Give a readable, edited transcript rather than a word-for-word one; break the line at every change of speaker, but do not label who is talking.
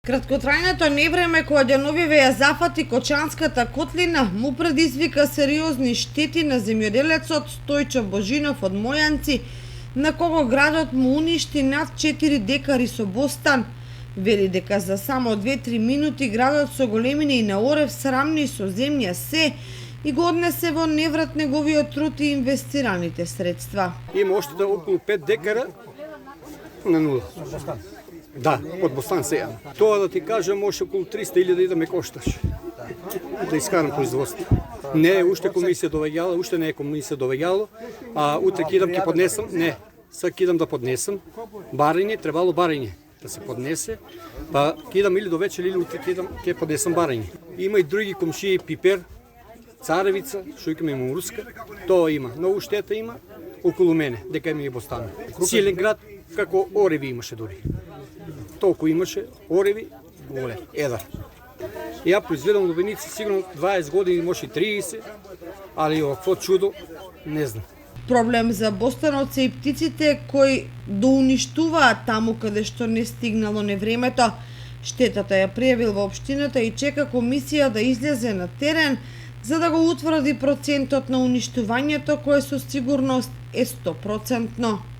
Краткотрајното невреме кое деновиве ја зафати Кочанската котлина му предизвика сериозни штети на земјоделецот Стојчо Божинов од Мојанци, на кого градот му уништи над 4 декари со бостан. Вели дека за само 2-3 минути градот со големина и на орев срамни со земја се и го однесе во неврат неговиот труд и инвестираните средства.
Има още околу 5 декара на нула. Да, од бостан сега. Тоа да ти кажам, може околу 300.000 да ме кошташ. Да искарам производство. Не е уште комисија довеѓала, уште не е комисија довеѓало, а утре кидам ќе поднесам, не, сега кидам да поднесам. Барење, требало барење да се поднесе, па кидам или до вечер или утре кидам ќе поднесам барење. Има и други комшии, Пипер, Царевица, што има руска, тоа има. Многу штета има околу мене, дека ми е бостан. Силен град, како ореви имаше дури. Толку имаше ореви, голем, едар. Ја произведам лубеници сигурно 20 години, може и 30, али овакво чудо не знам.
Проблем за бостанот се и птиците кои доуништуваат таму каде што не стигнало невремето. Штетата ја пријавил во општината и чека комисија да излезе на терен за да го утврди процентот на уништувањето кое со сигурност е 100%.